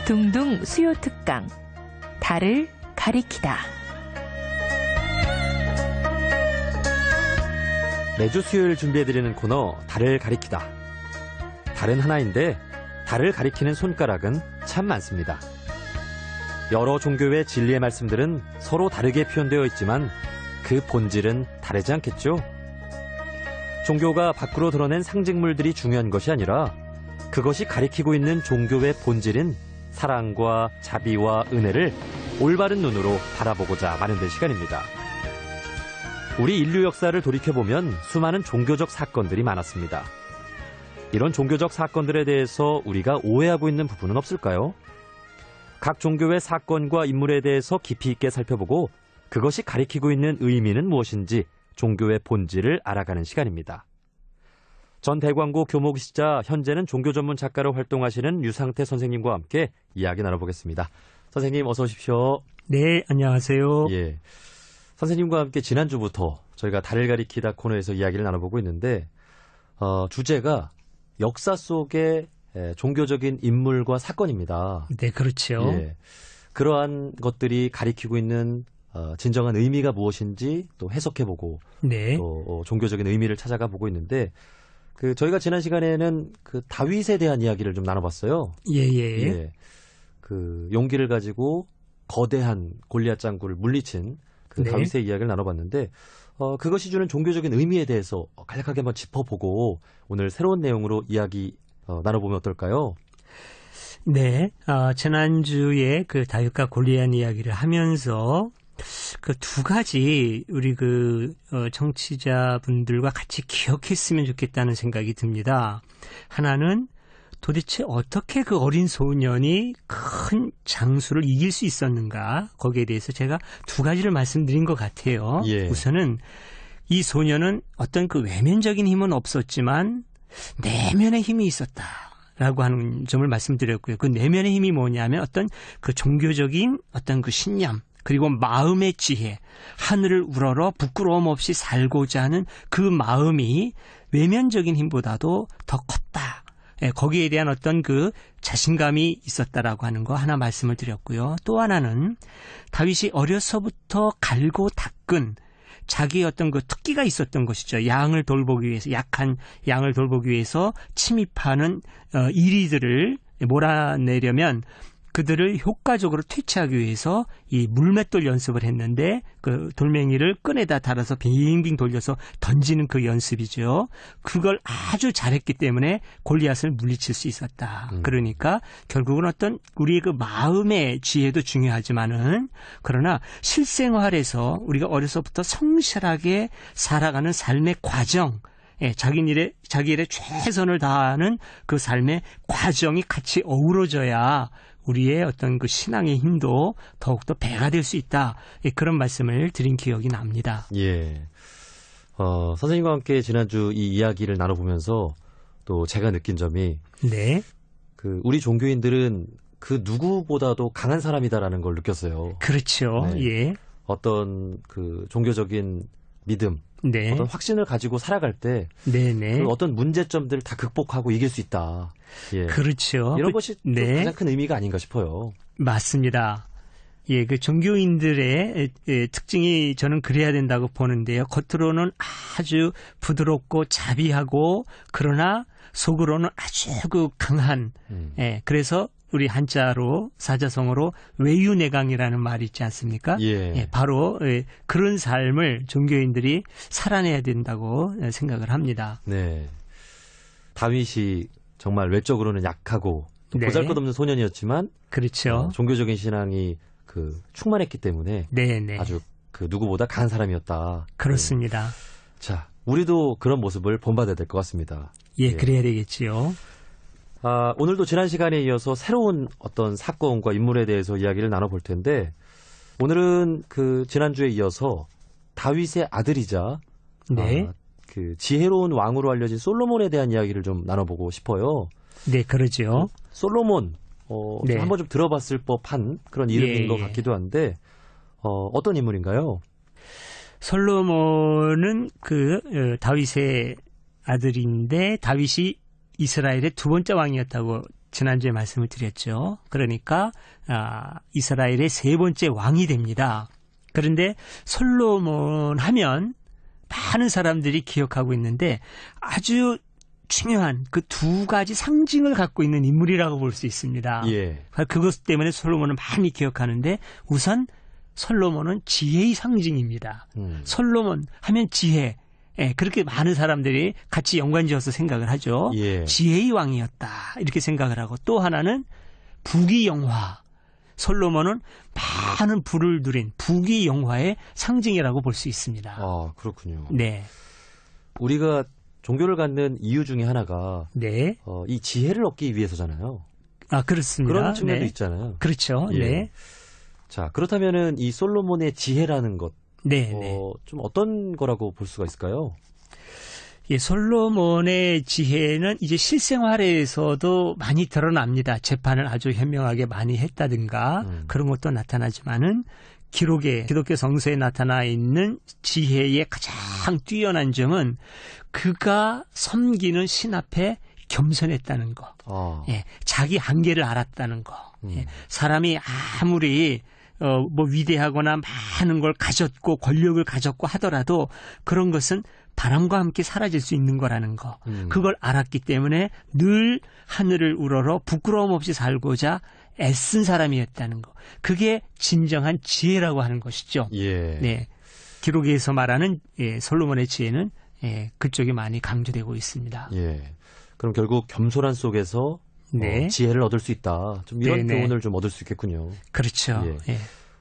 둥둥 수요 특강 달을 가리키다. 매주 수요일 준비해드리는 코너 달을 가리키다. 달은 하나인데 달을 가리키는 손가락은 참 많습니다. 여러 종교의 진리의 말씀들은 서로 다르게 표현되어 있지만 그 본질은 다르지 않겠죠? 종교가 밖으로 드러낸 상징물들이 중요한 것이 아니라 그것이 가리키고 있는 종교의 본질인 사랑과 자비와 은혜를 올바른 눈으로 바라보고자 마련된 시간입니다. 우리 인류 역사를 돌이켜보면 수많은 종교적 사건들이 많았습니다. 이런 종교적 사건들에 대해서 우리가 오해하고 있는 부분은 없을까요? 각 종교의 사건과 인물에 대해서 깊이 있게 살펴보고 그것이 가리키고 있는 의미는 무엇인지 종교의 본질을 알아가는 시간입니다. 전 대광고 교목이시자 현재는 종교 전문 작가로 활동하시는 유상태 선생님과 함께 이야기 나눠보겠습니다. 선생님 어서 오십시오. 네, 안녕하세요. 예, 선생님과 함께 지난주부터 저희가 달을 가리키다 코너에서 이야기를 나눠보고 있는데 주제가 역사 속의 종교적인 인물과 사건입니다. 네, 그렇죠. 예, 그러한 것들이 가리키고 있는 진정한 의미가 무엇인지 또 해석해보고 네. 또 종교적인 의미를 찾아가 보고 있는데 저희가 지난 시간에는 다윗에 대한 이야기를 좀 나눠봤어요. 예. 예, 용기를 가지고 거대한 골리앗 장군을 물리친 네. 다윗의 이야기를 나눠봤는데 그것이 주는 종교적인 의미에 대해서 간략하게 한번 짚어보고 오늘 새로운 내용으로 이야기 나눠보면 어떨까요? 네, 지난주에 다윗과 골리앗 이야기를 하면서 두 가지 우리 청취자분들과 같이 기억했으면 좋겠다는 생각이 듭니다. 하나는 도대체 어떻게 그 어린 소년이 큰 장수를 이길 수 있었는가? 거기에 대해서 제가 두 가지를 말씀드린 것 같아요. 예. 우선은 이 소년은 어떤 외면적인 힘은 없었지만 내면의 힘이 있었다. 라고 하는 점을 말씀드렸고요. 그 내면의 힘이 뭐냐면 어떤 종교적인 어떤 신념, 그리고 마음의 지혜, 하늘을 우러러 부끄러움 없이 살고자 하는 그 마음이 외면적인 힘보다도 더 컸다. 예, 거기에 대한 어떤 자신감이 있었다라고 하는 거 하나 말씀을 드렸고요. 또 하나는 다윗이 어려서부터 갈고 닦은 자기의 어떤 특기가 있었던 것이죠. 양을 돌보기 위해서, 약한 양을 돌보기 위해서 침입하는 이리들을 몰아내려면 그들을 효과적으로 퇴치하기 위해서 이 물맷돌 연습을 했는데 돌멩이를 끈에다 달아서 빙빙 돌려서 던지는 그 연습이죠. 그걸 아주 잘했기 때문에 골리앗을 물리칠 수 있었다. 그러니까 결국은 어떤 우리의 마음의 지혜도 중요하지만은 그러나 실생활에서 우리가 어려서부터 성실하게 살아가는 삶의 과정, 자기 일에 최선을 다하는 그 삶의 과정이 같이 어우러져야 우리의 어떤 신앙의 힘도 더욱더 배가 될 수 있다. 그런 말씀을 드린 기억이 납니다. 예. 선생님과 함께 지난주 이 이야기를 나눠보면서 또 제가 느낀 점이 네. 우리 종교인들은 누구보다도 강한 사람이다라는 걸 느꼈어요. 그렇죠. 네. 예. 어떤 종교적인 믿음, 네. 어떤 확신을 가지고 살아갈 때 네네. 어떤 문제점들을 다 극복하고 이길 수 있다. 예. 그렇죠. 이런 것이 네. 가장 큰 의미가 아닌가 싶어요. 맞습니다. 예, 종교인들의 특징이 저는 그래야 된다고 보는데요. 겉으로는 아주 부드럽고 자비하고 그러나 속으로는 아주 강한. 예, 그래서 우리 한자로 사자성어로 외유내강이라는 말이 있지 않습니까? 예. 예, 바로 그런 삶을 종교인들이 살아내야 된다고 생각을 합니다. 네. 다윗이 정말 외적으로는 약하고 또 네. 보잘것없는 소년이었지만 그렇죠. 종교적인 신앙이 충만했기 때문에 네네. 아주 누구보다 강한 사람이었다. 그렇습니다. 네. 자, 우리도 그런 모습을 본받아야 될 것 같습니다. 예, 그래야 되겠지요. 오늘도 지난 시간에 이어서 새로운 어떤 사건과 인물에 대해서 이야기를 나눠볼 텐데 오늘은 지난주에 이어서 다윗의 아들이자 네. 지혜로운 왕으로 알려진 솔로몬에 대한 이야기를 좀 나눠보고 싶어요. 네, 그러죠. 솔로몬, 네. 한번 좀 들어봤을 법한 그런 이름인 것 같기도 한데 어떤 인물인가요? 솔로몬은 다윗의 아들인데 다윗이 이스라엘의 두 번째 왕이었다고 지난주에 말씀을 드렸죠. 그러니까 이스라엘의 세 번째 왕이 됩니다. 그런데 솔로몬 하면 많은 사람들이 기억하고 있는데 아주 중요한 그 두 가지 상징을 갖고 있는 인물이라고 볼 수 있습니다. 예. 그것 때문에 솔로몬을 많이 기억하는데 우선 솔로몬은 지혜의 상징입니다. 솔로몬 하면 지혜. 예, 그렇게 많은 사람들이 같이 연관지어서 생각을 하죠. 예. 지혜의 왕이었다 이렇게 생각을 하고 또 하나는 부귀영화. 솔로몬은 많은 부를 누린 부귀영화의 상징이라고 볼 수 있습니다. 아, 그렇군요. 네. 우리가 종교를 갖는 이유 중에 하나가 네. 이 지혜를 얻기 위해서잖아요. 아, 그렇습니다. 그런 측면도 네. 있잖아요. 그렇죠. 예. 네. 자, 그렇다면은 이 솔로몬의 지혜라는 것, 네, 네. 좀 어떤 거라고 볼 수가 있을까요? 예, 솔로몬의 지혜는 이제 실생활에서도 많이 드러납니다. 재판을 아주 현명하게 많이 했다든가 그런 것도 나타나지만은 기록에 기독교 성서에 나타나 있는 지혜의 가장 뛰어난 점은 그가 섬기는 신 앞에 겸손했다는 거. 예, 자기 한계를 알았다는 거. 예, 사람이 아무리 뭐 위대하거나 많은 걸 가졌고 권력을 가졌고 하더라도 그런 것은 바람과 함께 사라질 수 있는 거라는 거. 그걸 알았기 때문에 늘 하늘을 우러러 부끄러움 없이 살고자 애쓴 사람이었다는 거. 그게 진정한 지혜라고 하는 것이죠. 예. 네. 기록에서 말하는 솔로몬의 지혜는 그쪽이 많이 강조되고 있습니다. 예. 그럼 결국 겸손한 속에서 네. 지혜를 얻을 수 있다. 좀 이런 네네. 교훈을 좀 얻을 수 있겠군요. 그렇죠. 예. 예.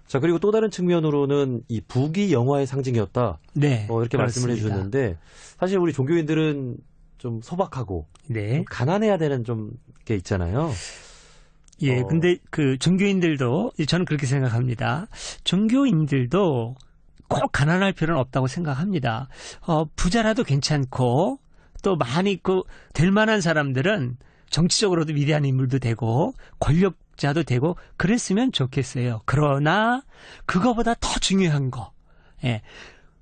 자, 그리고 또 다른 측면으로는 이 부귀영화의 상징이었다. 네. 이렇게 말씀을 그렇습니다. 해주셨는데 사실 우리 종교인들은 좀 소박하고 네. 좀 가난해야 되는 좀 게 있잖아요. 예, 근데 그 종교인들도 저는 그렇게 생각합니다. 종교인들도 꼭 가난할 필요는 없다고 생각합니다. 부자라도 괜찮고 또 많이 될 만한 사람들은 정치적으로도 위대한 인물도 되고 권력자도 되고 그랬으면 좋겠어요. 그러나 그거보다 더 중요한 거. 예.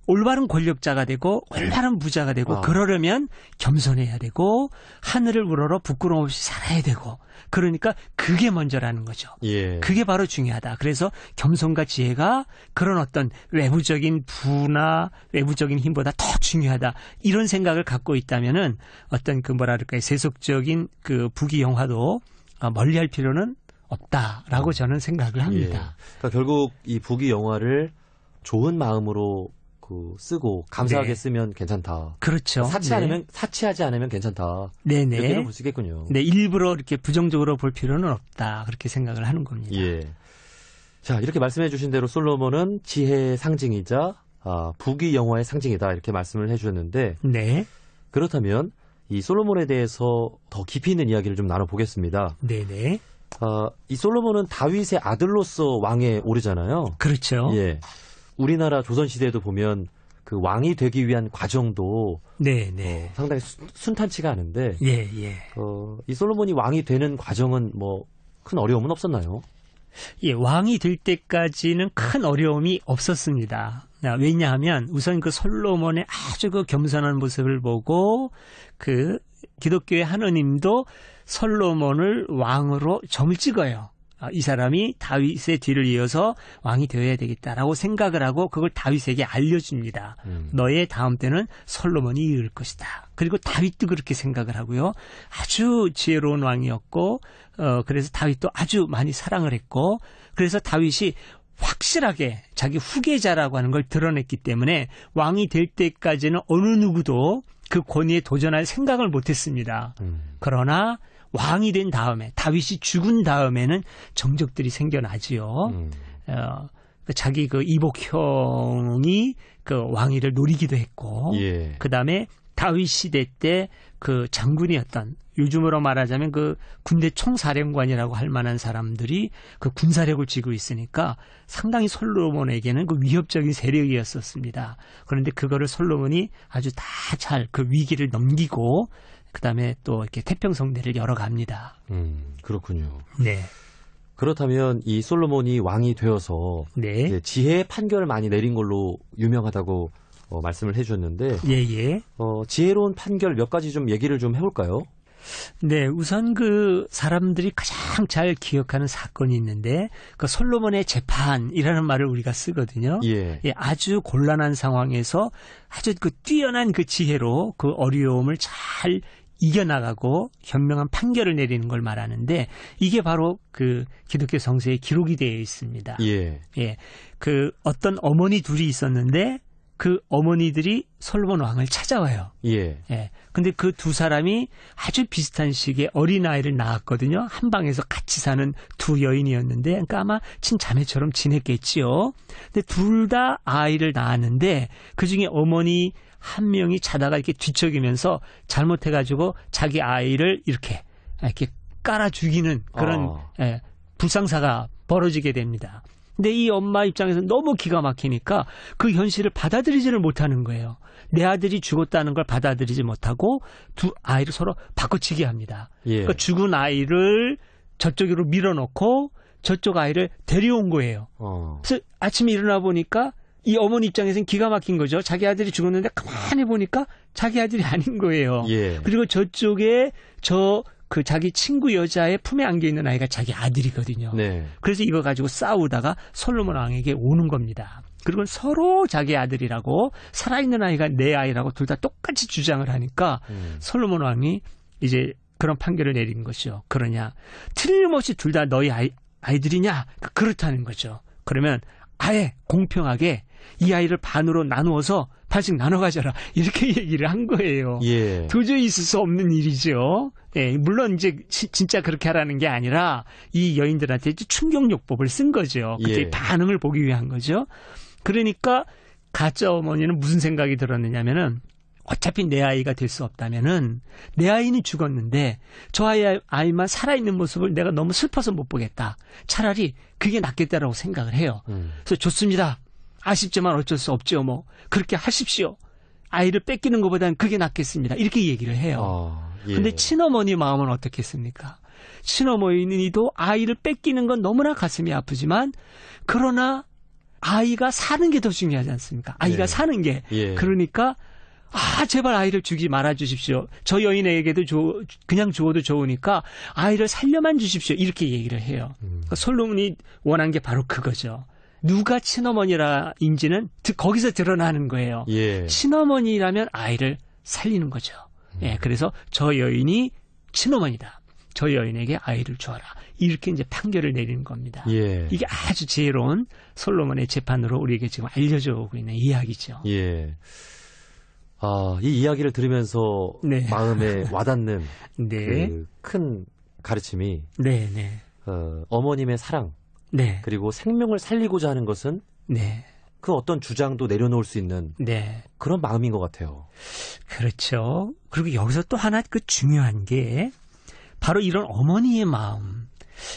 올바른 권력자가 되고 올바른 부자가 되고 그러려면 겸손해야 되고 하늘을 우러러 부끄러움 없이 살아야 되고 그러니까 그게 먼저라는 거죠. 예. 그게 바로 중요하다. 그래서 겸손과 지혜가 그런 어떤 외부적인 부나 외부적인 힘보다 더 중요하다. 이런 생각을 갖고 있다면은 어떤 그 뭐랄까요 세속적인 그 부귀영화도 멀리할 필요는 없다라고 저는 생각을 합니다. 예. 그러니까 결국 이 부귀영화를 좋은 마음으로 쓰고 감사하게 네. 쓰면 괜찮다. 그렇죠. 사치하지 않으면 괜찮다. 네네. 이렇게 볼 수 있겠군요. 네, 일부러 이렇게 부정적으로 볼 필요는 없다. 그렇게 생각을 하는 겁니다. 예. 자, 이렇게 말씀해 주신 대로 솔로몬은 지혜의 상징이자 부귀영화의 상징이다. 이렇게 말씀을 해 주셨는데 네. 그렇다면 이 솔로몬에 대해서 더 깊이 있는 이야기를 좀 나눠보겠습니다. 네네. 이 솔로몬은 다윗의 아들로서 왕에 오르잖아요. 그렇죠. 예. 우리나라 조선시대에도 보면 그 왕이 되기 위한 과정도 네네. 상당히 순탄치가 않은데 예, 예. 이 솔로몬이 왕이 되는 과정은 뭐 큰 어려움은 없었나요? 예, 왕이 될 때까지는 큰 어려움이 없었습니다. 왜냐하면 우선 그 솔로몬의 아주 그 겸손한 모습을 보고 그 기독교의 하느님도 솔로몬을 왕으로 점을 찍어요. 이 사람이 다윗의 뒤를 이어서 왕이 되어야 되겠다라고 생각을 하고 그걸 다윗에게 알려줍니다. 너의 다음 때는 솔로몬이 이을 것이다. 그리고 다윗도 그렇게 생각을 하고요. 아주 지혜로운 왕이었고 그래서 다윗도 아주 많이 사랑을 했고 그래서 다윗이 확실하게 자기 후계자라고 하는 걸 드러냈기 때문에 왕이 될 때까지는 어느 누구도 그 권위에 도전할 생각을 못했습니다. 그러나 왕이 된 다음에 다윗이 죽은 다음에는 정적들이 생겨나지요. 자기 그 이복형이 그 왕위를 노리기도 했고, 예. 그 다음에 다윗 시대 때 그 장군이었던 요즘으로 말하자면 그 군대 총사령관이라고 할 만한 사람들이 그 군사력을 쥐고 있으니까 상당히 솔로몬에게는 그 위협적인 세력이었었습니다. 그런데 그거를 솔로몬이 아주 다 잘 그 위기를 넘기고 그다음에 또 이렇게 태평성대를 열어갑니다. 그렇군요. 네. 그렇다면 이 솔로몬이 왕이 되어서 네. 이제 지혜의 판결을 많이 내린 걸로 유명하다고 말씀을 해주셨는데 예예. 지혜로운 판결 몇 가지 좀 얘기를 좀 해볼까요? 네, 우선 그 사람들이 가장 잘 기억하는 사건이 있는데 그 솔로몬의 재판이라는 말을 우리가 쓰거든요. 예. 예, 아주 곤란한 상황에서 아주 그 뛰어난 그 지혜로 그 어려움을 잘 이겨나가고 현명한 판결을 내리는 걸 말하는데 이게 바로 그 기독교 성서에 기록이 되어 있습니다. 예. 예, 그 어떤 어머니 둘이 있었는데 그 어머니들이 솔로몬 왕을 찾아와요. 예. 예. 근데 그 두 사람이 아주 비슷한 시기에 어린아이를 낳았거든요. 한 방에서 같이 사는 두 여인이었는데, 그러니까 아마 친자매처럼 지냈겠지요. 근데 둘 다 아이를 낳았는데, 그 중에 어머니 한 명이 자다가 이렇게 뒤척이면서 잘못해가지고 자기 아이를 이렇게 깔아 죽이는 그런 예, 불상사가 벌어지게 됩니다. 근데 이 엄마 입장에서 너무 기가 막히니까 그 현실을 받아들이지를 못하는 거예요. 내 아들이 죽었다는 걸 받아들이지 못하고 두 아이를 서로 바꿔치기 합니다. 예. 그러니까 죽은 아이를 저쪽으로 밀어넣고 저쪽 아이를 데려온 거예요. 그래서 아침에 일어나 보니까 이 어머니 입장에서는 기가 막힌 거죠. 자기 아들이 죽었는데 가만히 보니까 자기 아들이 아닌 거예요. 예. 그리고 저쪽에 그 자기 친구 여자의 품에 안겨 있는 아이가 자기 아들이거든요. 네. 그래서 이거 가지고 싸우다가 솔로몬 왕에게 오는 겁니다. 그리고 서로 자기 아들이라고 살아있는 아이가 내 아이라고 둘 다 똑같이 주장을 하니까 솔로몬 왕이 이제 그런 판결을 내린 것이요. 그러냐. 틀림없이 둘 다 너희 아이들이냐. 그렇다는 거죠. 그러면 아예 공평하게 이 아이를 반으로 나누어서 반씩 나눠 가져라. 이렇게 얘기를 한 거예요. 예. 도저히 있을 수 없는 일이죠. 예, 물론 이제 진짜 그렇게 하라는 게 아니라 이 여인들한테 충격요법을 쓴 거죠. 그때 예. 반응을 보기 위한 거죠. 그러니까 가짜 어머니는 무슨 생각이 들었느냐면은 어차피 내 아이가 될 수 없다면은 내 아이는 죽었는데 저 아이만 살아있는 모습을 내가 너무 슬퍼서 못 보겠다. 차라리 그게 낫겠다라고 생각을 해요. 그래서 좋습니다. 아쉽지만 어쩔 수 없죠. 뭐 그렇게 하십시오. 아이를 뺏기는 것보다는 그게 낫겠습니다. 이렇게 얘기를 해요. 예. 근데 친어머니 마음은 어떻겠습니까? 친어머니도 아이를 뺏기는 건 너무나 가슴이 아프지만 그러나 아이가 사는 게 더 중요하지 않습니까? 아이가 네. 사는 게. 예. 그러니까 제발 아이를 주지 말아 주십시오. 저 여인에게도 그냥 주어도 좋으니까 아이를 살려만 주십시오. 이렇게 얘기를 해요. 그러니까 솔로몬이 원한 게 바로 그거죠. 누가 친어머니라인지는 거기서 드러나는 거예요. 예. 친어머니라면 아이를 살리는 거죠. 예, 그래서 저 여인이 친어머니다. 저 여인에게 아이를 주어라. 이렇게 이제 판결을 내리는 겁니다. 예. 이게 아주 지혜로운 솔로몬의 재판으로 우리에게 지금 알려져 오고 있는 이야기죠. 예. 이 이야기를 들으면서 네. 마음에 와닿는 네. 그 큰 가르침이 네, 네. 어머님의 사랑 네. 그리고 생명을 살리고자 하는 것은 네. 그 어떤 주장도 내려놓을 수 있는 네. 그런 마음인 것 같아요. 그렇죠. 그리고 여기서 또 하나 그 중요한 게 바로 이런 어머니의 마음.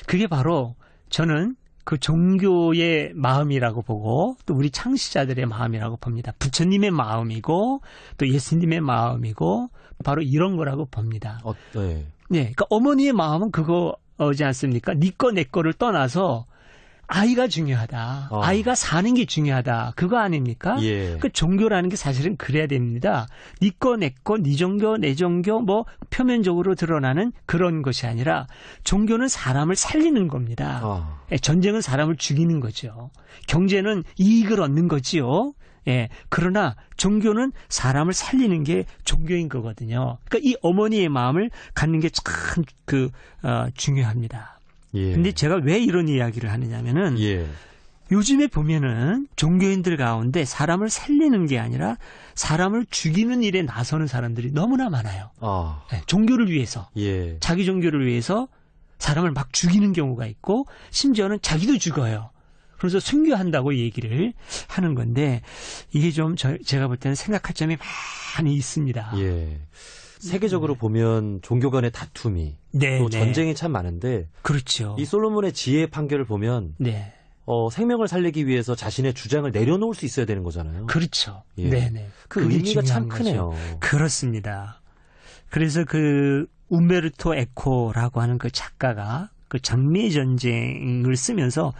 그게 바로 저는 그 종교의 마음이라고 보고 또 우리 창시자들의 마음이라고 봅니다. 부처님의 마음이고 또 예수님의 마음이고 바로 이런 거라고 봅니다. 네. 네, 그러니까 어머니의 마음은 그거지 않습니까? 네 거 내 거를 떠나서 아이가 중요하다. 아이가 사는 게 중요하다. 그거 아닙니까? 예. 그 종교라는 게 사실은 그래야 됩니다. 네 거, 내 거, 네 종교, 내 종교, 뭐 표면적으로 드러나는 그런 것이 아니라 종교는 사람을 살리는 겁니다. 전쟁은 사람을 죽이는 거죠. 경제는 이익을 얻는 거지요. 예. 그러나 종교는 사람을 살리는 게 종교인 거거든요. 그러니까 이 어머니의 마음을 갖는 게 참 중요합니다. 예. 근데 제가 왜 이런 이야기를 하느냐면은 예. 요즘에 보면은 종교인들 가운데 사람을 살리는 게 아니라 사람을 죽이는 일에 나서는 사람들이 너무나 많아요. 네, 종교를 위해서. 예. 자기 종교를 위해서 사람을 막 죽이는 경우가 있고 심지어는 자기도 죽어요. 그래서 순교한다고 얘기를 하는 건데 이게 좀 제가 볼 때는 생각할 점이 많이 있습니다. 예. 세계적으로 보면 종교 간의 다툼이 네, 또 네. 전쟁이 참 많은데 그렇죠. 이 솔로몬의 지혜의 판결을 보면 네. 생명을 살리기 위해서 자신의 주장을 내려놓을 수 있어야 되는 거잖아요. 그렇죠. 예. 네네. 그 그게 의미가 참 중요한 크네요. 거죠. 그렇습니다. 그래서 그 우메르토 에코라고 하는 그 작가가 그 장미의 전쟁을 쓰면서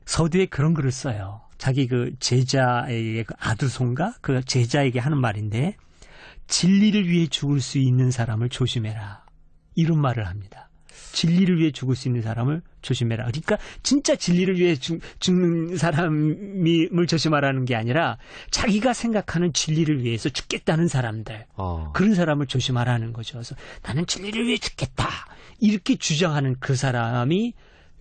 서두에 그런 글을 써요. 자기 그 제자에게 그 아두손가 그 제자에게 하는 말인데 진리를 위해 죽을 수 있는 사람을 조심해라. 이런 말을 합니다. 진리를 위해 죽을 수 있는 사람을 조심해라. 그러니까 진짜 진리를 위해 죽는 사람을 조심하라는 게 아니라 자기가 생각하는 진리를 위해서 죽겠다는 사람들, 그런 사람을 조심하라는 거죠. 그래서 나는 진리를 위해 죽겠다 이렇게 주장하는 그 사람이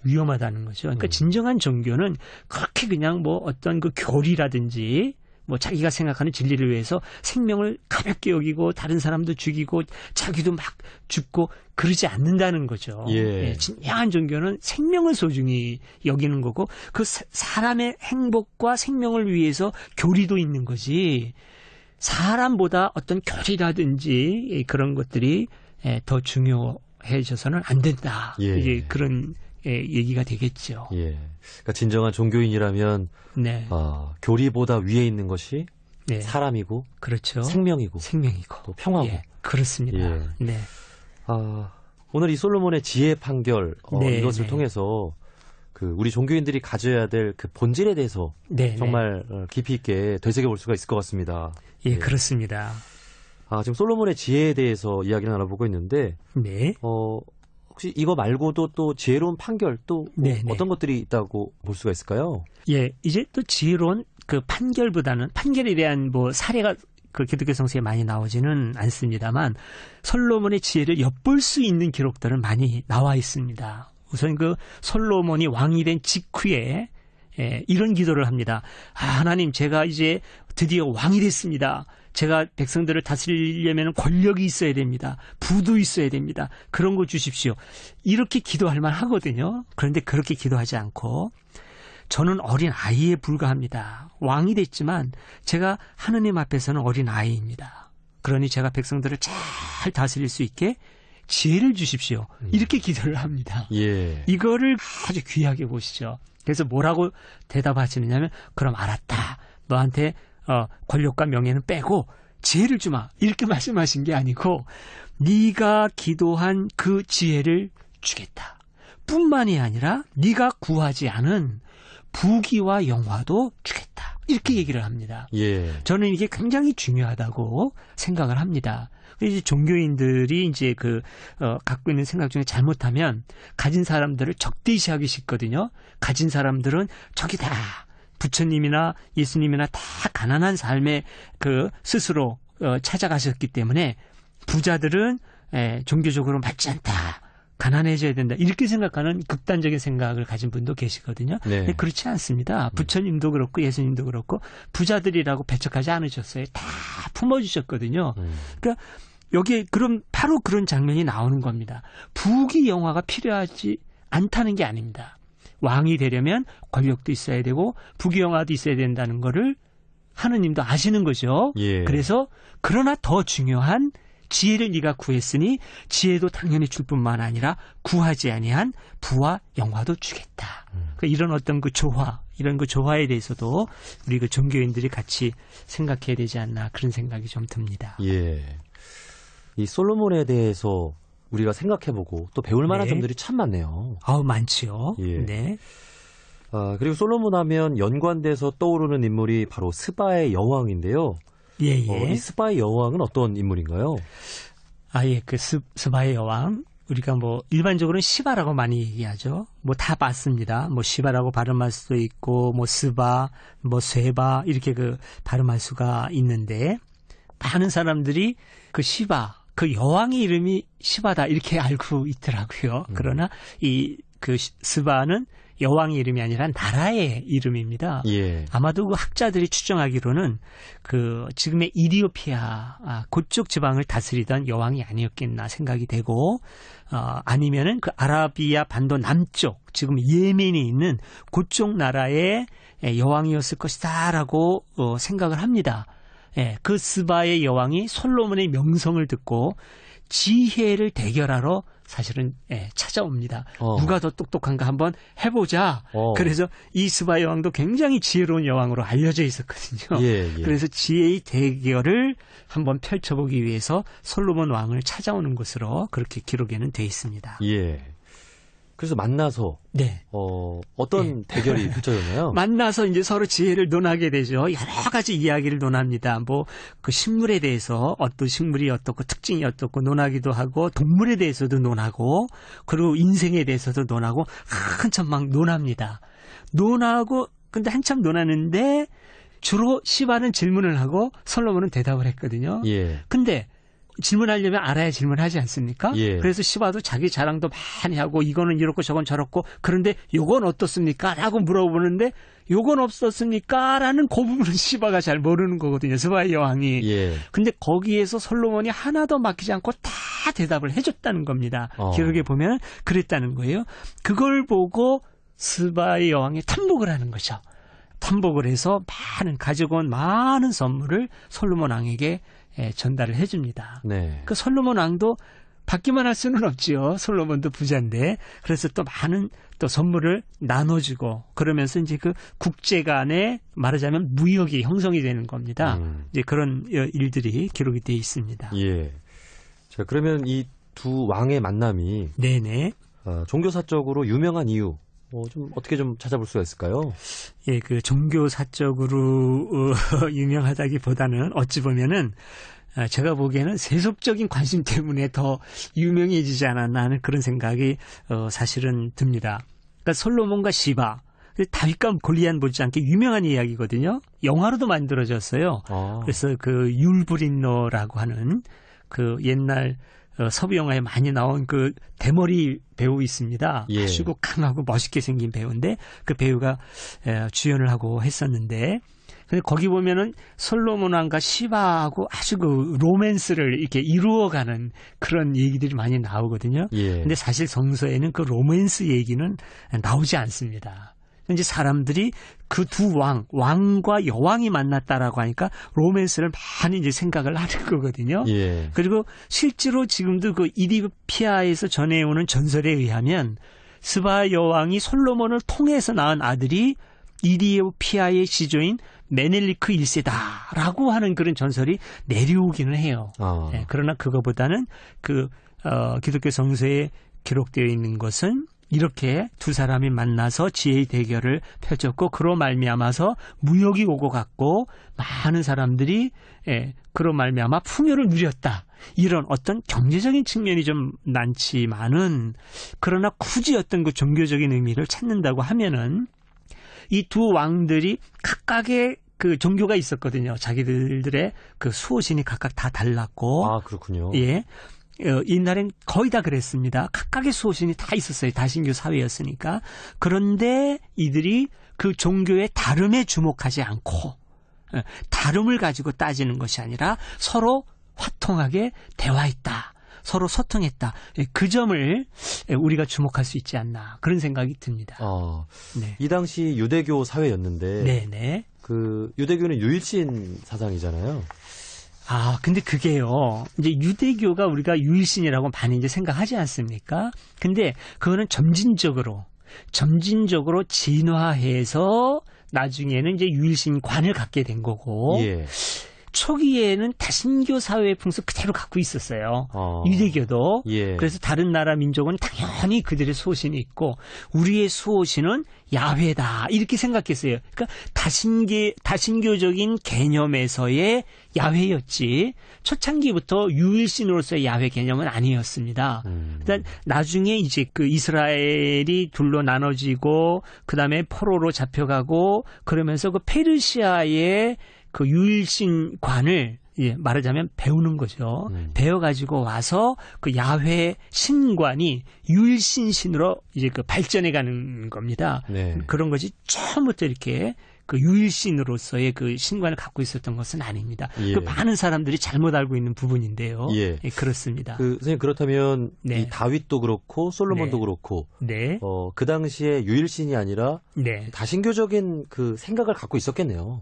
위험하다는 거죠. 그러니까 진정한 종교는 그렇게 그냥 뭐 어떤 그 교리라든지 뭐 자기가 생각하는 진리를 위해서 생명을 가볍게 여기고 다른 사람도 죽이고 자기도 막 죽고 그러지 않는다는 거죠. 예, 진정한 종교는 생명을 소중히 여기는 거고 그 사람의 행복과 생명을 위해서 교리도 있는 거지 사람보다 어떤 교리라든지 그런 것들이 더 중요해져서는 안 된다. 이제 그런 얘기가 되겠죠. 예. 그러니까 진정한 종교인이라면 네. 교리보다 위에 있는 것이 네. 사람이고, 그렇죠. 생명이고, 또 평화고. 예, 그렇습니다. 예. 네. 오늘 이 솔로몬의 지혜 판결 이것을 네. 통해서 그 우리 종교인들이 가져야 될 그 본질에 대해서 정말 깊이 있게 되새겨볼 수가 있을 것 같습니다. 예, 그렇습니다. 지금 솔로몬의 지혜에 대해서 이야기를 나눠보고 있는데, 네. 혹시 이거 말고도 또 지혜로운 판결 또 어떤 것들이 있다고 볼 수가 있을까요? 예, 이제 또 지혜로운 그 판결보다는 판결에 대한 뭐 사례가 그 기독교 성서에 많이 나오지는 않습니다만 솔로몬의 지혜를 엿볼 수 있는 기록들은 많이 나와 있습니다. 우선 그 솔로몬이 왕이 된 직후에 이런 기도를 합니다. 하나님, 제가 이제 드디어 왕이 됐습니다. 제가 백성들을 다스리려면 권력이 있어야 됩니다. 부도 있어야 됩니다. 그런 거 주십시오. 이렇게 기도할 만하거든요. 그런데 그렇게 기도하지 않고 저는 어린 아이에 불과합니다. 왕이 됐지만 제가 하느님 앞에서는 어린 아이입니다. 그러니 제가 백성들을 잘 다스릴 수 있게 지혜를 주십시오. 이렇게 기도를 합니다. 예. 이거를 아주 귀하게 보시죠. 그래서 뭐라고 대답하시느냐면 그럼 알았다. 너한테 권력과 명예는 빼고 지혜를 주마. 이렇게 말씀하신 게 아니고 네가 기도한 그 지혜를 주겠다. 뿐만이 아니라 네가 구하지 않은 부귀와 영화도 주겠다. 이렇게 얘기를 합니다. 예. 저는 이게 굉장히 중요하다고 생각을 합니다. 이제 종교인들이 이제 갖고 있는 생각 중에 잘못하면 가진 사람들을 적대시하기 쉽거든요. 가진 사람들은 저기다. 부처님이나 예수님이나 다 가난한 삶에 스스로 찾아가셨기 때문에 부자들은 종교적으로 맞지 않다. 가난해져야 된다. 이렇게 생각하는 극단적인 생각을 가진 분도 계시거든요. 네. 그렇지 않습니다. 부처님도 그렇고 예수님도 그렇고 부자들이라고 배척하지 않으셨어요. 다 품어주셨거든요. 그러니까 여기에 바로 그런 장면이 나오는 겁니다. 부귀 영화가 필요하지 않다는 게 아닙니다. 왕이 되려면 권력도 있어야 되고 부귀영화도 있어야 된다는 거를 하느님도 아시는 거죠. 예. 그래서 그러나 더 중요한 지혜를 네가 구했으니 지혜도 당연히 줄 뿐만 아니라 구하지 아니한 부와 영화도 주겠다. 그러니까 이런 어떤 이런 조화에 대해서도 우리 종교인들이 같이 생각해야 되지 않나 그런 생각이 좀 듭니다. 예. 이 솔로몬에 대해서 우리가 생각해보고 또 배울 만한 점들이 참 많네요. 많지요. 예. 네. 그리고 솔로몬 하면 연관돼서 떠오르는 인물이 바로 스바의 여왕인데요. 예. 이 스바의 여왕은 어떤 인물인가요? 그 스바의 여왕. 우리가 일반적으로는 시바라고 많이 얘기하죠. 다 맞습니다. 시바라고 발음할 수도 있고, 스바, 쇠바, 이렇게 발음할 수가 있는데, 많은 사람들이 시바, 여왕의 이름이 시바다, 이렇게 알고 있더라고요. 그러나 스바는 여왕의 이름이 아니라 나라의 이름입니다. 예. 아마도 학자들이 추정하기로는 지금의 이디오피아 그쪽 지방을 다스리던 여왕이 아니었겠나 생각이 되고 아니면은 아라비아 반도 남쪽 지금 예멘이 있는 그쪽 나라의 여왕이었을 것이다라고 생각을 합니다. 예, 그 스바의 여왕이 솔로몬의 명성을 듣고 지혜를 대결하러 사실은 찾아옵니다. 누가 더 똑똑한가 한번 해보자. 그래서 이 스바 여왕도 굉장히 지혜로운 여왕으로 알려져 있었거든요. 예. 그래서 지혜의 대결을 한번 펼쳐보기 위해서 솔로몬 왕을 찾아오는 것으로 그렇게 기록에는 돼 있습니다. 예. 그래서 만나서 네. 어떤 대결이 펼쳐졌나요? 만나서 이제 서로 지혜를 논하게 되죠. 여러 가지 이야기를 논합니다. 뭐 그 식물에 대해서 어떤 식물이 어떻고 특징이 어떻고 논하기도 하고 동물에 대해서도 논하고 그리고 인생에 대해서도 논하고 한참 막 논합니다. 논하고 근데 한참 논하는데 주로 시바는 질문을 하고 솔로몬은 대답을 했거든요. 예. 근데 질문하려면 알아야 질문하지 않습니까? 예. 그래서 시바도 자기 자랑도 많이 하고 이거는 이렇고 저건 저렇고 그런데 요건 어떻습니까? 라고 물어보는데 요건 없었습니까? 라는 그 부분은 시바가 잘 모르는 거거든요. 스바의 여왕이. 예. 근데 거기에서 솔로몬이 하나도 맡기지 않고 다 대답을 해줬다는 겁니다. 기록에 보면 그랬다는 거예요. 그걸 보고 스바의 여왕이 탐복을 하는 거죠. 탐복을 해서 가지고 온 많은 선물을 솔로몬 왕에게 전달을 해줍니다. 네. 그 솔로몬 왕도 받기만 할 수는 없지요. 솔로몬도 부자인데 그래서 또 많은 또 선물을 나눠주고 그러면서 이제 그 국제 간에 말하자면 무역이 형성이 되는 겁니다. 이제 그런 일들이 기록이 되어 있습니다. 예. 자 그러면 이 두 왕의 만남이 네네. 종교사적으로 유명한 이유. 좀 어떻게 좀 찾아볼 수가 있을까요? 예, 그 종교사적으로 유명하다기보다는 어찌 보면은 제가 보기에는 세속적인 관심 때문에 더 유명해지지 않았나 하는 그런 생각이 사실은 듭니다. 그러니까 솔로몬과 시바, 다윗과 골리앗 못지않게 유명한 이야기거든요. 영화로도 만들어졌어요. 그래서 그 율브린너라고 하는 그 옛날 서부 영화에 많이 나온 그 대머리 배우 있습니다. 예. 아주 강하고 멋있게 생긴 배우인데 그 배우가 주연을 하고 했었는데 근데 거기 보면은 솔로몬 왕과 시바하고 아주 그 로맨스를 이렇게 이루어가는 그런 얘기들이 많이 나오거든요. 예. 근데 사실 성서에는 그 로맨스 얘기는 나오지 않습니다. 이제 사람들이 그 두 왕과 여왕이 만났다라고 하니까 로맨스를 많이 이제 생각을 하는 거거든요. 예. 그리고 실제로 지금도 그 이디오피아에서 전해오는 전설에 의하면 스바 여왕이 솔로몬을 통해서 낳은 아들이 이디오피아의 시조인 메넬리크 1세다라고 하는 그런 전설이 내려오기는 해요. 네, 그러나 그거보다는 그 기독교 성서에 기록되어 있는 것은 이렇게 두 사람이 만나서 지혜의 대결을 펼쳤고 그로 말미암아서 무역이 오고 갔고 많은 사람들이 그로 말미암아 풍요를 누렸다. 이런 어떤 경제적인 측면이 좀 많지만은 그러나 굳이 어떤 그 종교적인 의미를 찾는다고 하면은 이 두 왕들이 각각의 그 종교가 있었거든요. 자기들의 그 수호신이 각각 다 달랐고. 아, 그렇군요. 예. 옛날엔 거의 다 그랬습니다. 각각의 수호신이 다 있었어요. 다신교 사회였으니까. 그런데 이들이 그 종교의 다름에 주목하지 않고 다름을 가지고 따지는 것이 아니라 서로 화통하게 대화했다. 서로 소통했다. 그 점을 우리가 주목할 수 있지 않나 그런 생각이 듭니다. 네. 이 당시 유대교 사회였는데 네네. 그 유대교는 유일신 사상이잖아요. 근데 그게요. 이제 유대교가 우리가 유일신이라고 많이 이제 생각하지 않습니까? 근데 그거는 점진적으로 진화해서 나중에는 이제 유일신관을 갖게 된 거고. 예. 초기에는 다신교 사회의 풍습 그대로 갖고 있었어요. 유대교도. 예. 그래서 다른 나라 민족은 당연히 그들의 수호신이 있고 우리의 수호신은 야훼다 이렇게 생각했어요. 그러니까 다신교적인 개념에서의 야훼였지 초창기부터 유일신으로서의 야훼 개념은 아니었습니다. 그러니까 나중에 이제 그 이스라엘이 둘로 나눠지고 그다음에 포로로 잡혀가고 그러면서 그 페르시아의 그 유일신관을 말하자면 배우는 거죠. 배워가지고 와서 그 야훼 신관이 유일신신으로 이제 그 발전해가는 겁니다. 네. 그런 것이 처음부터 이렇게 그 유일신으로서의 그 신관을 갖고 있었던 것은 아닙니다. 예. 그 많은 사람들이 잘못 알고 있는 부분인데요. 예. 그렇습니다. 선생님 그렇다면 네. 이 다윗도 그렇고 솔로몬도 네. 그렇고 네. 그 당시에 유일신이 아니라 네. 다신교적인 그 생각을 갖고 있었겠네요.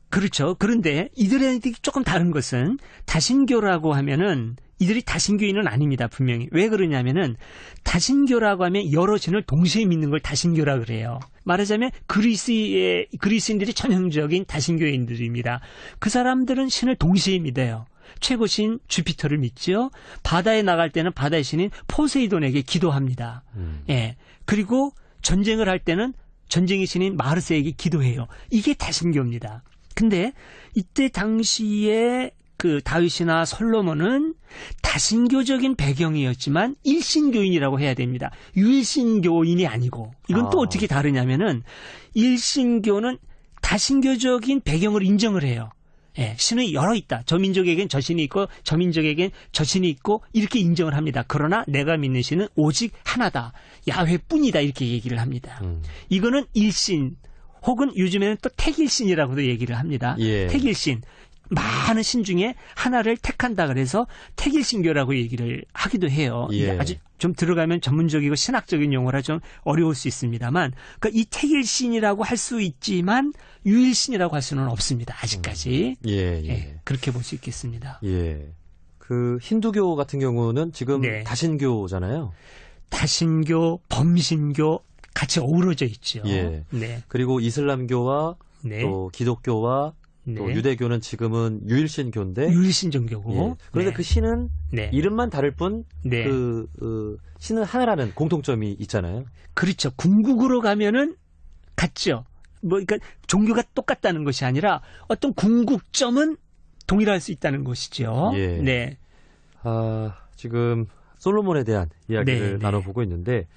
그렇죠. 그런데 이들의 조금 다른 것은 다신교라고 하면은 이들이 다신교인은 아닙니다. 분명히. 왜 그러냐면은 다신교라고 하면 여러 신을 동시에 믿는 걸 다신교라 그래요. 말하자면 그리스인들이 전형적인 다신교인들입니다. 그 사람들은 신을 동시에 믿어요. 최고신 주피터를 믿죠. 바다에 나갈 때는 바다의 신인 포세이돈에게 기도합니다. 예. 그리고 전쟁을 할 때는 전쟁의 신인 마르스에게 기도해요. 이게 다신교입니다. 근데 이때 당시에 그 다윗이나 솔로몬은 다신교적인 배경이었지만 일신교인이라고 해야 됩니다. 유일신교인이 아니고. 이건 또 어떻게 다르냐면은 일신교는 다신교적인 배경을 인정을 해요. 예, 신이 여러 있다. 저 민족에겐 저 신이 있고 저 민족에겐 저 신이 있고 이렇게 인정을 합니다. 그러나 내가 믿는 신은 오직 하나다. 야훼뿐이다. 이렇게 얘기를 합니다. 이거는 일신 혹은 요즘에는 또 택일신이라고도 얘기를 합니다. 예. 택일신. 많은 신 중에 하나를 택한다 그래서 택일신교라고 얘기를 하기도 해요. 예. 이게 아주 좀 들어가면 전문적이고 신학적인 용어라 좀 어려울 수 있습니다만, 그러니까 이 택일신이라고 할 수 있지만 유일신이라고 할 수는 없습니다. 아직까지. 예, 그렇게 볼 수 있겠습니다. 예. 그 힌두교 같은 경우는 지금 네. 다신교잖아요. 다신교, 범신교 같이 어우러져 있죠. 예. 네. 그리고 이슬람교와 네. 또 기독교와 또 네. 유대교는 지금은 유일신교인데. 유일신 종교고. 예. 그런데 네. 그 신은 네. 이름만 다를 뿐 네. 신은 하나라는 공통점이 있잖아요. 그렇죠. 궁극으로 가면은 같죠. 뭐, 그러니까 종교가 똑같다는 것이 아니라 어떤 궁극점은 동일할 수 있다는 것이죠. 예. 네. 지금 솔로몬에 대한 이야기를 네, 네. 나눠보고 있는데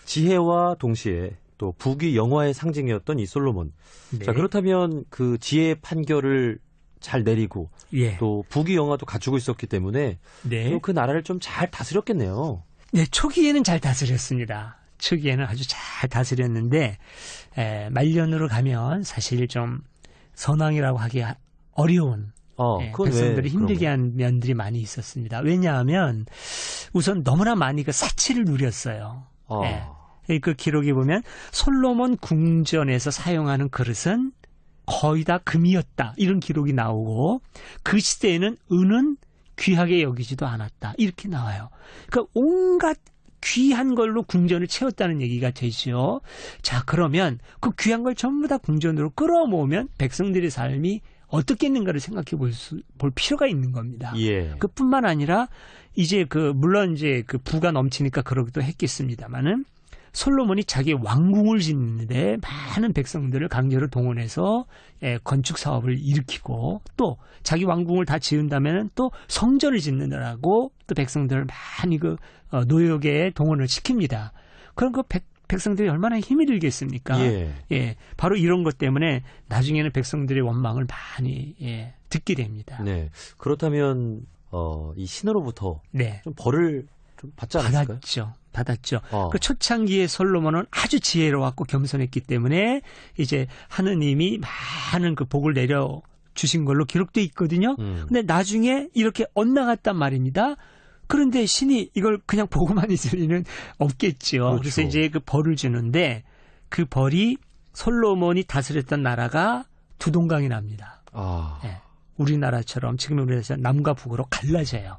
지혜와 동시에 또 부귀 영화의 상징이었던 이 솔로몬. 네. 자, 그렇다면 그 지혜의 판결을 잘 내리고 예. 또 부귀 영화도 갖추고 있었기 때문에 네. 또 그 나라를 좀 잘 다스렸겠네요. 네, 초기에는 잘 다스렸습니다. 초기에는 아주 잘 다스렸는데 말년으로 가면 사실 좀 선왕이라고 하기 어려운 그건 백성들이 왜 힘들게 한 면들이 많이 있었습니다. 왜냐하면 우선 너무나 많이 그 사치를 누렸어요. 그 기록에 보면 솔로몬 궁전에서 사용하는 그릇은 거의 다 금이었다. 이런 기록이 나오고 그 시대에는 은은 귀하게 여기지도 않았다. 이렇게 나와요. 그러니까 온갖 귀한 걸로 궁전을 채웠다는 얘기가 되죠. 자, 그러면 그 귀한 걸 전부 다 궁전으로 끌어모으면 백성들의 삶이 어떻겠는가를 생각해 볼 필요가 있는 겁니다. 예. 그뿐만 아니라 이제 물론 이제 부가 넘치니까 그러기도 했겠습니다만은 솔로몬이 자기 왕궁을 짓는데 많은 백성들을 강제로 동원해서 건축 사업을 일으키고 또 자기 왕궁을 다 지은다면 또 성전을 짓느라고 또 백성들을 많이 노역에 동원을 시킵니다. 그럼 백성들이 얼마나 힘이 들겠습니까? 예. 바로 이런 것 때문에 나중에는 백성들의 원망을 많이 듣게 됩니다. 네. 그렇다면 이 신으로부터 네. 좀 벌을 좀 받지 않았을까요? 받았죠. 그 초창기에 솔로몬은 아주 지혜로웠고 겸손했기 때문에 이제 하느님이 많은 그 복을 내려 주신 걸로 기록돼 있거든요. 근데 나중에 이렇게 엇나갔단 말입니다. 그런데 신이 이걸 그냥 보고만 있을 리는 없겠죠. 그렇죠. 그래서 이제 그 벌을 주는데 그 벌이 솔로몬이 다스렸던 나라가 두 동강이 납니다. 우리나라처럼 지금 우리나라처럼 남과 북으로 갈라져요.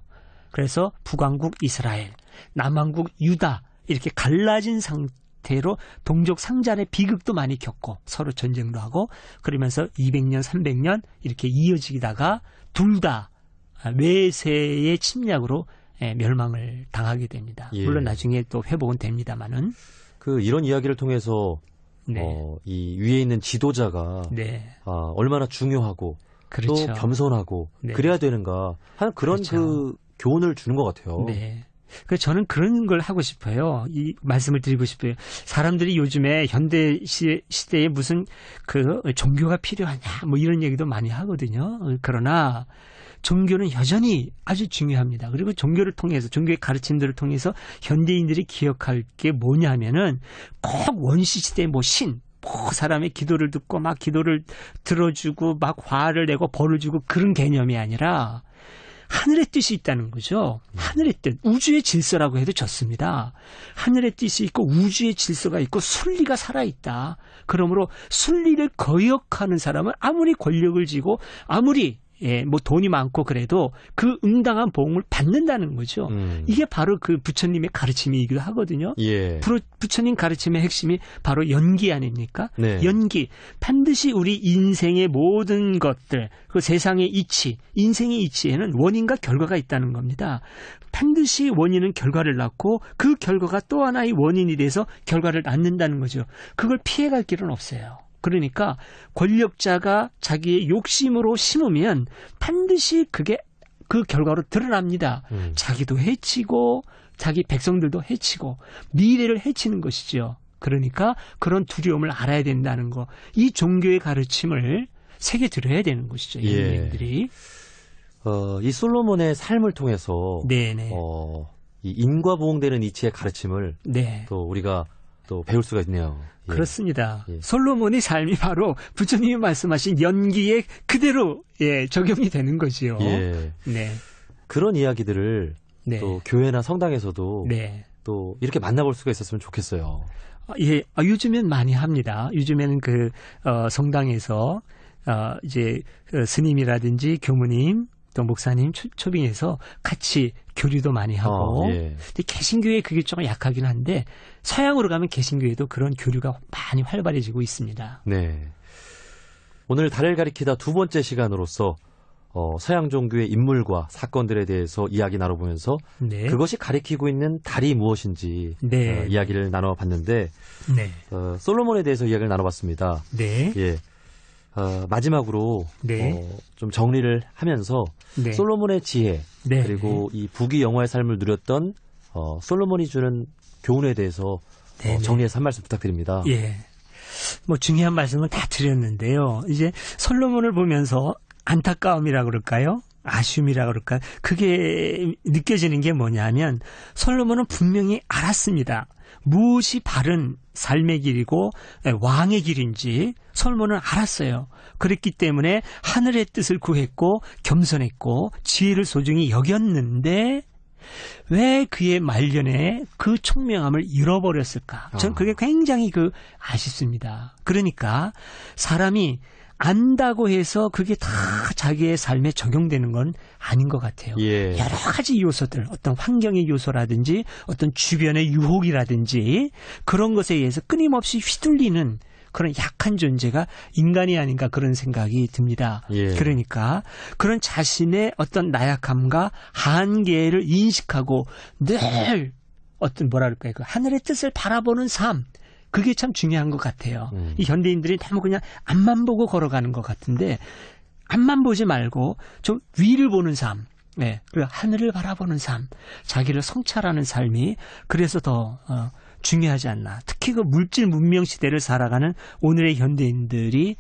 그래서 북왕국 이스라엘, 남왕국 유다 이렇게 갈라진 상태로 동족 상잔의 비극도 많이 겪고 서로 전쟁도 하고 그러면서 200년, 300년 이렇게 이어지다가 둘 다 외세의 침략으로 멸망을 당하게 됩니다. 예. 물론 나중에 또 회복은 됩니다만은 이런 이야기를 통해서 이 위에 있는 지도자가 얼마나 중요하고 그렇죠. 또 겸손하고 그래야 되는가 하는 그런 그렇죠. 교훈을 주는 것 같아요. 네. 그래서 저는 그런 걸 하고 싶어요. 이 말씀을 드리고 싶어요. 사람들이 요즘에 현대 시대에 무슨 종교가 필요하냐 뭐 이런 얘기도 많이 하거든요. 그러나 종교는 여전히 아주 중요합니다. 그리고 종교를 통해서 종교의 가르침들을 통해서 현대인들이 기억할 게 뭐냐면은 꼭 원시 시대의 사람의 기도를 듣고 막 기도를 들어주고 막 화를 내고 벌을 주고 그런 개념이 아니라 하늘의 뜻이 있다는 거죠. 하늘의 뜻, 우주의 질서라고 해도 좋습니다. 하늘의 뜻이 있고 우주의 질서가 있고 순리가 살아있다. 그러므로 순리를 거역하는 사람은 아무리 권력을 쥐고 아무리 뭐 돈이 많고 그래도 그 응당한 보응을 받는다는 거죠. 이게 바로 그 부처님의 가르침이기도 하거든요. 예. 부처님 가르침의 핵심이 바로 연기 아닙니까? 네. 연기. 반드시 우리 인생의 모든 것들, 그 세상의 이치, 인생의 이치에는 원인과 결과가 있다는 겁니다. 반드시 원인은 결과를 낳고 그 결과가 또 하나의 원인이 돼서 결과를 낳는다는 거죠. 그걸 피해갈 길은 없어요. 그러니까 권력자가 자기의 욕심으로 심으면 반드시 그게 그 결과로 드러납니다. 자기도 해치고 자기 백성들도 해치고 미래를 해치는 것이죠. 그러니까 그런 두려움을 알아야 된다는 거. 이 종교의 가르침을 새겨 들어야 되는 것이죠. 인민들이. 이 솔로몬의 삶을 통해서 네네. 이 인과보응되는 이치의 가르침을 네. 또 우리가 또 배울 수가 있네요. 예. 그렇습니다. 예. 솔로몬의 삶이 바로 부처님이 말씀하신 연기에 그대로 적용이 되는 거지요. 예. 네. 그런 이야기들을 네. 또 교회나 성당에서도 네. 또 이렇게 만나볼 수가 있었으면 좋겠어요. 예, 요즘엔 많이 합니다. 요즘에는 성당에서 이제 스님이라든지 교무님 또 목사님 초빙해서 같이 교류도 많이 하고. 예. 근데 개신교에 그게 조금 약하긴 한데 서양으로 가면 개신교에도 그런 교류가 많이 활발해지고 있습니다. 네. 오늘 달을 가리키다 두 번째 시간으로서 서양 종교의 인물과 사건들에 대해서 이야기 나눠보면서 네. 그것이 가리키고 있는 달이 무엇인지 네. 이야기를 나눠봤는데 네. 솔로몬에 대해서 이야기를 나눠봤습니다. 네. 예. 마지막으로 네. 좀 정리를 하면서 네. 솔로몬의 지혜 네. 그리고 이 부귀 영화의 삶을 누렸던 솔로몬이 주는 교훈에 대해서 네. 정리해서 한 말씀 부탁드립니다. 예. 뭐 중요한 말씀을 다 드렸는데요. 이제 솔로몬을 보면서 안타까움이라 그럴까요? 아쉬움이라 그럴까요? 그게 느껴지는 게 뭐냐면 솔로몬은 분명히 알았습니다. 무엇이 바른 삶의 길이고 왕의 길인지 솔로몬은 알았어요. 그랬기 때문에 하늘의 뜻을 구했고 겸손했고 지혜를 소중히 여겼는데 왜 그의 말년에 그 총명함을 잃어버렸을까? 전 그게 굉장히 아쉽습니다. 그러니까 사람이 안다고 해서 그게 다 자기의 삶에 적용되는 건 아닌 것 같아요. 예. 여러 가지 요소들, 어떤 환경의 요소라든지 어떤 주변의 유혹이라든지 그런 것에 의해서 끊임없이 휘둘리는 그런 약한 존재가 인간이 아닌가 그런 생각이 듭니다. 예. 그러니까 그런 자신의 어떤 나약함과 한계를 인식하고 늘 어떤 뭐랄까요? 그 하늘의 뜻을 바라보는 삶. 그게 참 중요한 것 같아요. 이 현대인들이 너무 그냥 앞만 보고 걸어가는 것 같은데 앞만 보지 말고 좀 위를 보는 삶, 네, 그리고 하늘을 바라보는 삶, 자기를 성찰하는 삶이 그래서 더 중요하지 않나. 특히 그 물질 문명 시대를 살아가는 오늘의 현대인들이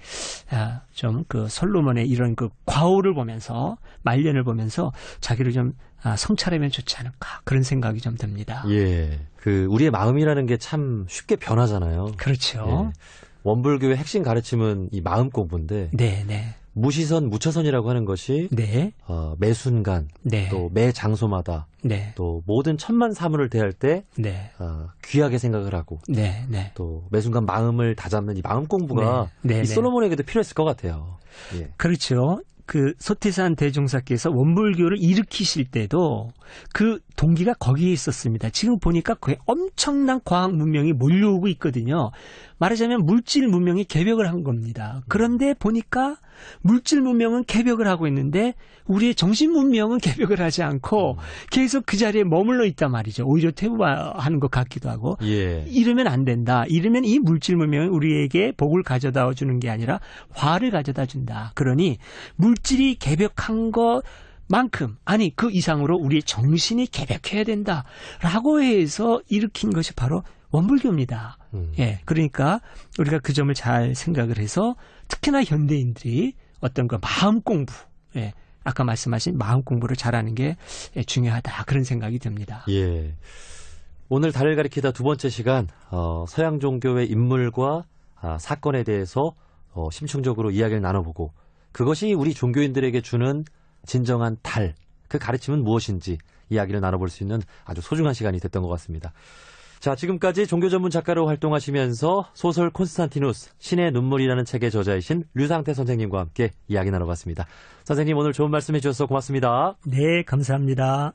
좀 솔로몬의 이런 과오를 보면서 말년을 보면서 자기를 좀 성찰하면 좋지 않을까 그런 생각이 좀 듭니다. 예, 우리의 마음이라는 게 참 쉽게 변하잖아요. 그렇죠. 예. 원불교의 핵심 가르침은 이 마음 공부인데, 네, 네. 무시선 무처선이라고 하는 것이 네. 매 순간, 네. 또 매 장소마다, 네. 또 모든 천만 사물을 대할 때 네. 귀하게 생각을 하고, 네. 네. 또 매 순간 마음을 다잡는 이 마음 공부가 네. 네. 이 솔로몬에게도 필요했을 것 같아요. 예. 그렇죠. 소태산 대종사께서 원불교를 일으키실 때도 그 동기가 거기에 있었습니다. 지금 보니까 거의 엄청난 과학 문명이 몰려오고 있거든요. 말하자면 물질 문명이 개벽을 한 겁니다. 그런데 보니까 물질 문명은 개벽을 하고 있는데 우리의 정신 문명은 개벽을 하지 않고 계속 그 자리에 머물러 있단 말이죠. 오히려 퇴보하는 것 같기도 하고. 예. 이러면 안 된다. 이러면 이 물질 문명이 우리에게 복을 가져다 주는 게 아니라 화를 가져다 준다. 그러니 물질이 개벽한 것만큼 아니 그 이상으로 우리의 정신이 개벽해야 된다라고 해서 일으킨 것이 바로 원불교입니다. 예, 그러니까 우리가 그 점을 잘 생각을 해서 특히나 현대인들이 어떤 마음 공부, 예, 아까 말씀하신 마음 공부를 잘하는 게 중요하다 그런 생각이 듭니다. 예. 오늘 달을 가리키다 두 번째 시간 서양 종교의 인물과 사건에 대해서 심층적으로 이야기를 나눠보고 그것이 우리 종교인들에게 주는 진정한 달, 그 가르침은 무엇인지 이야기를 나눠볼 수 있는 아주 소중한 시간이 됐던 것 같습니다. 자, 지금까지 종교 전문 작가로 활동하시면서 소설 콘스탄티누스, 신의 눈물이라는 책의 저자이신 류상태 선생님과 함께 이야기 나눠봤습니다. 선생님 오늘 좋은 말씀 해주셔서 고맙습니다. 네, 감사합니다.